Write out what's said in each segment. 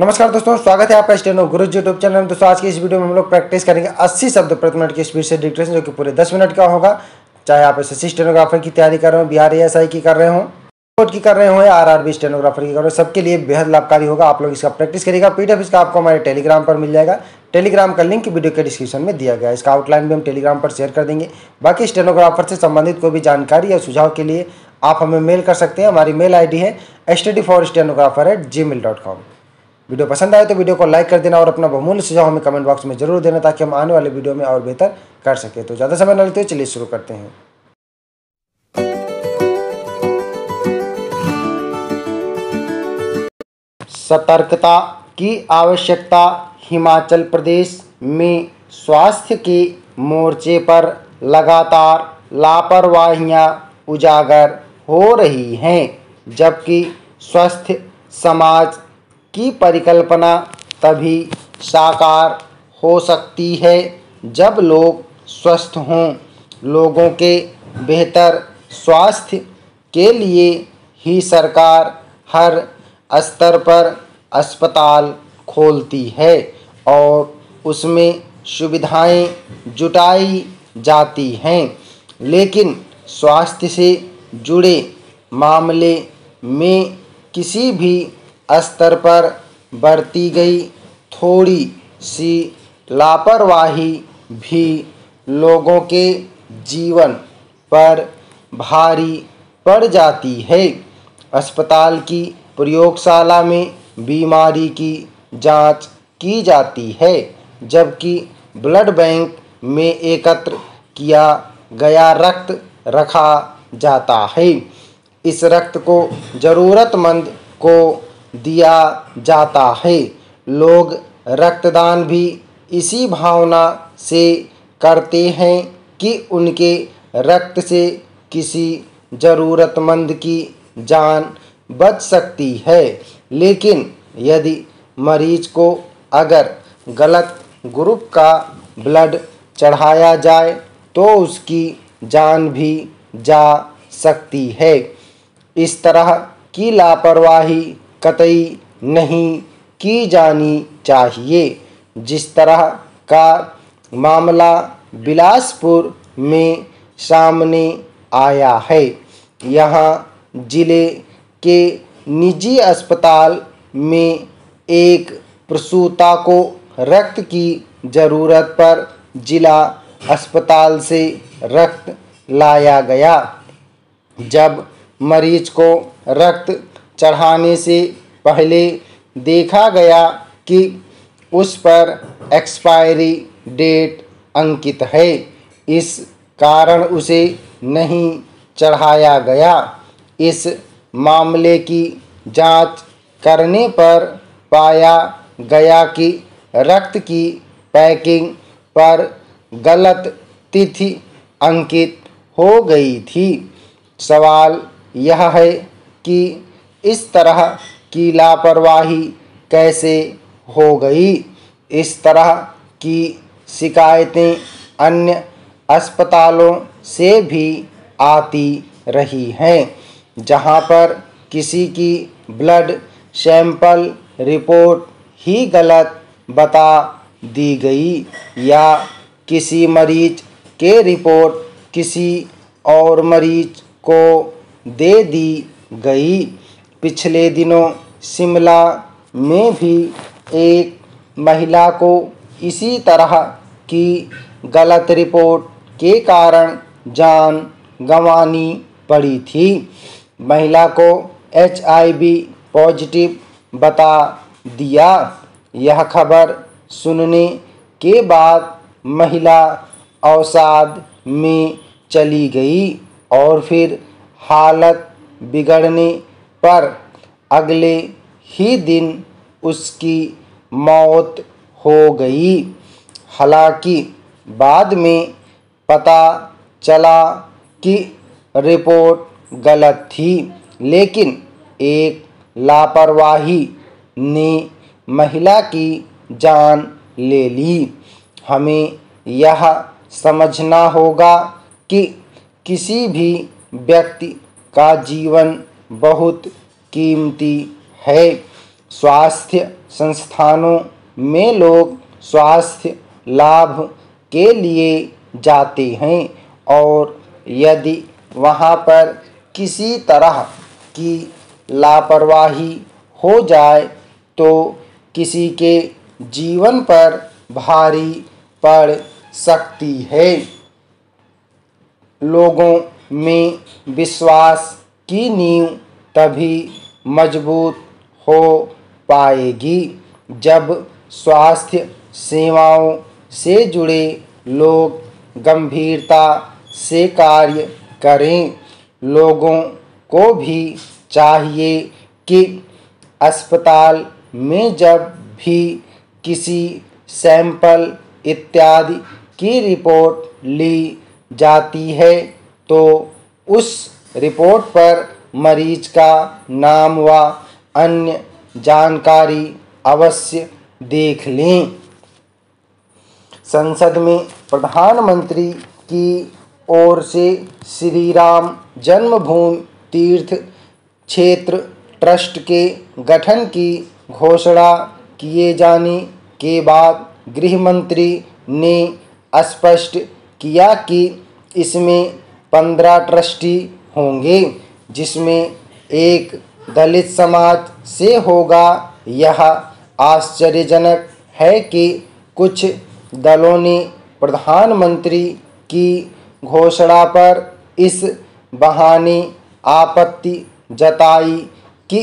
नमस्कार दोस्तों, स्वागत है आपका स्टेनो गुरुजी यूट्यूब चैनल में। दोस्तों आज की इस वीडियो में हम लोग प्रैक्टिस करेंगे 80 शब्द प्रति मिनट की स्पीड से डिक्टेशन, जो कि पूरे 10 मिनट का होगा। चाहे आप एसएससी स्टेनोग्राफर की तैयारी कर रहे हो, बिहार एएसआई की कर रहे हो, कोर्ट की कर रहे हो या आरआरबी स्टेनोग्राफर की कर रहे हो, सबके लिए बेहद लाभकारी होगा। आप लोग इसका प्रैक्टिस करिएगा। पीडीएफ इसका आपको हमारे टेलीग्राम पर मिल जाएगा। टेलीग्राम का लिंक वीडियो के डिस्क्रिप्शन में दिया गया है। इसका आउटलाइन भी हम टेलीग्राम पर शेयर कर देंगे। बाकी स्टेनोग्राफर से संबंधित कोई भी जानकारी या सुझाव के लिए आप हमें मेल कर सकते हैं। हमारी मेल ID है studyforstenographer@gmail.com। वीडियो पसंद आए तो वीडियो को लाइक कर देना और अपना बहुमूल्य सुझाव हमें कमेंट बॉक्स में जरूर देना, ताकि हम आने वाले वीडियो में और बेहतर कर सके। तो ज़्यादा समय न लेते हुए चलिए शुरू करते हैं। सतर्कता की आवश्यकता। हिमाचल प्रदेश में स्वास्थ्य के मोर्चे पर लगातार लापरवाहियां उजागर हो रही हैं, जबकि स्वस्थ समाज की परिकल्पना तभी साकार हो सकती है जब लोग स्वस्थ हों। लोगों के बेहतर स्वास्थ्य के लिए ही सरकार हर स्तर पर अस्पताल खोलती है और उसमें सुविधाएं जुटाई जाती हैं, लेकिन स्वास्थ्य से जुड़े मामले में किसी भी स्तर पर बरती गई थोड़ी सी लापरवाही भी लोगों के जीवन पर भारी पड़ जाती है। अस्पताल की प्रयोगशाला में बीमारी की जांच की जाती है, जबकि ब्लड बैंक में एकत्र किया गया रक्त रखा जाता है। इस रक्त को ज़रूरतमंद को दिया जाता है। लोग रक्तदान भी इसी भावना से करते हैं कि उनके रक्त से किसी ज़रूरतमंद की जान बच सकती है। लेकिन यदि मरीज को अगर गलत ग्रुप का ब्लड चढ़ाया जाए तो उसकी जान भी जा सकती है। इस तरह की लापरवाही कतई नहीं की जानी चाहिए। जिस तरह का मामला बिलासपुर में सामने आया है, यहाँ जिले के निजी अस्पताल में एक प्रसूता को रक्त की ज़रूरत पर जिला अस्पताल से रक्त लाया गया। जब मरीज को रक्त चढ़ाने से पहले देखा गया कि उस पर एक्सपायरी डेट अंकित है, इस कारण उसे नहीं चढ़ाया गया। इस मामले की जांच करने पर पाया गया कि रक्त की पैकिंग पर गलत तिथि अंकित हो गई थी। सवाल यह है कि इस तरह की लापरवाही कैसे हो गई। इस तरह की शिकायतें अन्य अस्पतालों से भी आती रही हैं, जहां पर किसी की ब्लड सैंपल रिपोर्ट ही गलत बता दी गई या किसी मरीज के रिपोर्ट किसी और मरीज को दे दी गई। पिछले दिनों शिमला में भी एक महिला को इसी तरह की गलत रिपोर्ट के कारण जान गंवानी पड़ी थी। महिला को HIV पॉजिटिव बता दिया। यह खबर सुनने के बाद महिला अवसाद में चली गई और फिर हालत बिगड़ने पर अगले ही दिन उसकी मौत हो गई। हालांकि बाद में पता चला कि रिपोर्ट गलत थी, लेकिन एक लापरवाही ने महिला की जान ले ली। हमें यह समझना होगा कि किसी भी व्यक्ति का जीवन बहुत कीमती है। स्वास्थ्य संस्थानों में लोग स्वास्थ्य लाभ के लिए जाते हैं और यदि वहाँ पर किसी तरह की लापरवाही हो जाए तो किसी के जीवन पर भारी पड़ सकती है। लोगों में विश्वास की नींव तभी मजबूत हो पाएगी जब स्वास्थ्य सेवाओं से जुड़े लोग गंभीरता से कार्य करें। लोगों को भी चाहिए कि अस्पताल में जब भी किसी सैंपल इत्यादि की रिपोर्ट ली जाती है तो उस रिपोर्ट पर मरीज का नाम व अन्य जानकारी अवश्य देख लें। संसद में प्रधानमंत्री की ओर से श्री राम जन्मभूमि तीर्थ क्षेत्र ट्रस्ट के गठन की घोषणा किए जाने के बाद गृह मंत्री ने स्पष्ट किया कि इसमें 15 ट्रस्टी होंगे जिसमें एक दलित समाज से होगा। यह आश्चर्यजनक है कि कुछ दलों ने प्रधानमंत्री की घोषणा पर इस बहाने आपत्ति जताई कि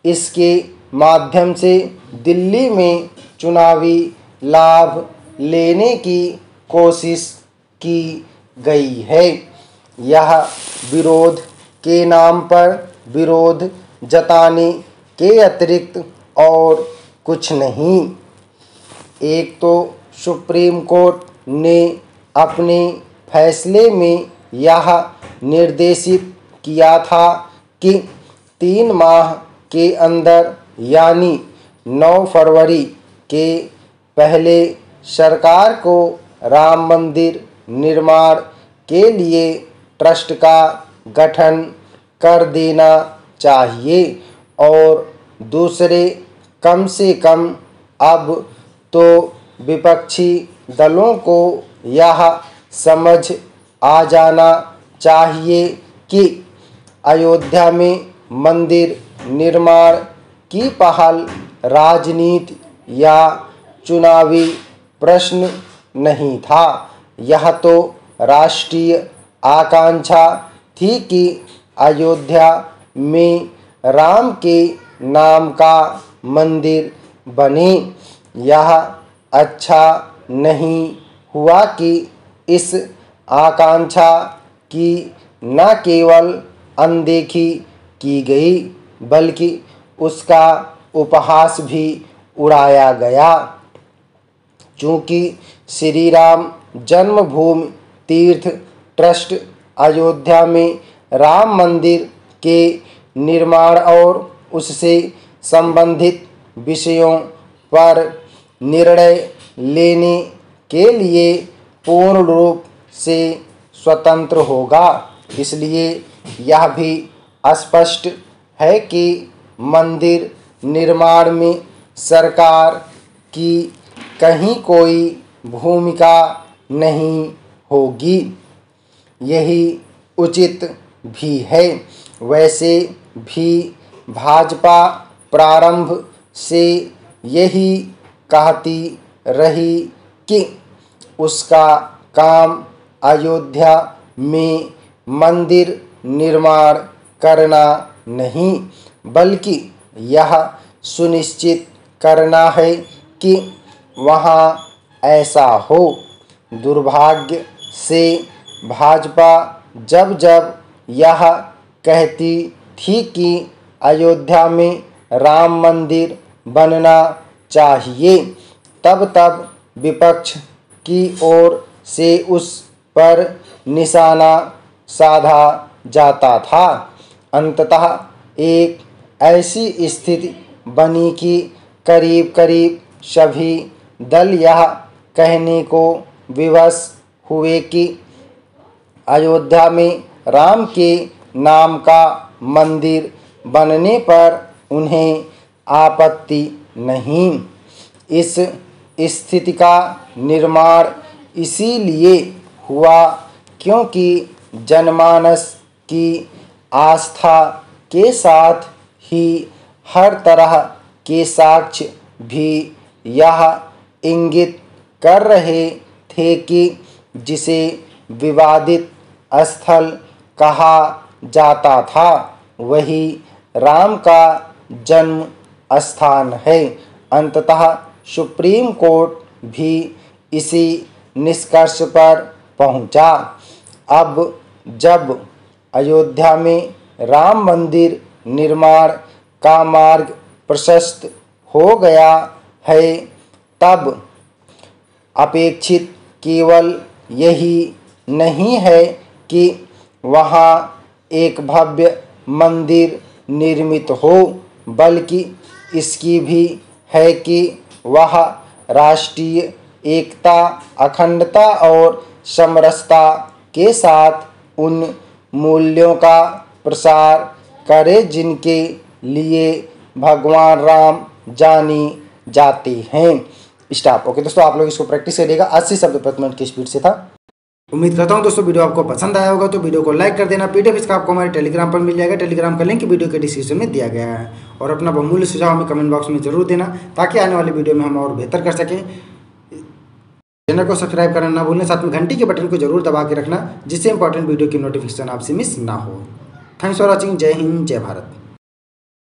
इसके माध्यम से दिल्ली में चुनावी लाभ लेने की कोशिश की गई है। यह विरोध के नाम पर विरोध जताने के अतिरिक्त और कुछ नहीं। एक तो सुप्रीम कोर्ट ने अपने फैसले में यह निर्देशित किया था कि 3 माह के अंदर यानी 9 फरवरी के पहले सरकार को राम मंदिर निर्माण के लिए ट्रस्ट का गठन कर देना चाहिए और दूसरे कम से कम अब तो विपक्षी दलों को यह समझ आ जाना चाहिए कि अयोध्या में मंदिर निर्माण की पहल राजनीति या चुनावी प्रश्न नहीं था। यह तो राष्ट्रीय आकांक्षा थी कि अयोध्या में राम के नाम का मंदिर बने। यह अच्छा नहीं हुआ कि इस आकांक्षा की न केवल अनदेखी की गई बल्कि उसका उपहास भी उड़ाया गया। चूँकि श्री राम जन्मभूमि तीर्थ ट्रस्ट अयोध्या में राम मंदिर के निर्माण और उससे संबंधित विषयों पर निर्णय लेने के लिए पूर्ण रूप से स्वतंत्र होगा, इसलिए यह भी स्पष्ट है कि मंदिर निर्माण में सरकार की कहीं कोई भूमिका नहीं होगी। यही उचित भी है। वैसे भी भाजपा प्रारंभ से यही कहती रही कि उसका काम अयोध्या में मंदिर निर्माण करना नहीं बल्कि यह सुनिश्चित करना है कि वहाँ ऐसा हो। दुर्भाग्य से भाजपा जब जब यह कहती थी कि अयोध्या में राम मंदिर बनना चाहिए तब तब विपक्ष की ओर से उस पर निशाना साधा जाता था। अंततः एक ऐसी स्थिति बनी कि करीब करीब सभी दल यह कहने को विवश हुए कि अयोध्या में राम के नाम का मंदिर बनने पर उन्हें आपत्ति नहीं। इस स्थिति का निर्माण इसीलिए हुआ क्योंकि जनमानस की आस्था के साथ ही हर तरह के साक्ष्य भी यह इंगित कर रहे थे कि जिसे विवादित स्थल कहा जाता था वही राम का जन्म स्थान है। अंततः सुप्रीम कोर्ट भी इसी निष्कर्ष पर पहुंचा। अब जब अयोध्या में राम मंदिर निर्माण का मार्ग प्रशस्त हो गया है तब अपेक्षित केवल यही नहीं है कि वहाँ एक भव्य मंदिर निर्मित हो, बल्कि इसकी भी है कि वह राष्ट्रीय एकता, अखंडता और समरसता के साथ उन मूल्यों का प्रसार करे जिनके लिए भगवान राम जानी जाते हैं। स्टॉप। ओके दोस्तों, आप लोग इसको प्रैक्टिस करिएगा। 80 शब्द प्रति मिनट की स्पीड से था। उम्मीद करता हूं दोस्तों वीडियो आपको पसंद आया होगा, तो वीडियो को लाइक कर देना। पीडीएफ इसका आपको हमारे टेलीग्राम पर मिल जाएगा। टेलीग्राम का लिंक वीडियो के डिस्क्रिप्शन में दिया गया है। और अपना बहुमूल्य सुझाव हमें कमेंट बॉक्स में जरूर देना, ताकि आने वाली वीडियो में हम और बेहतर कर सकें। चैनल को सब्सक्राइब करना ना भूलें, साथ में घंटी के बटन को जरूर दबा के रखना, जिससे इंपॉर्टेंट वीडियो की नोटिफिकेशन आपसे मिस ना हो। Thanks for watching. जय हिंद, जय भारत।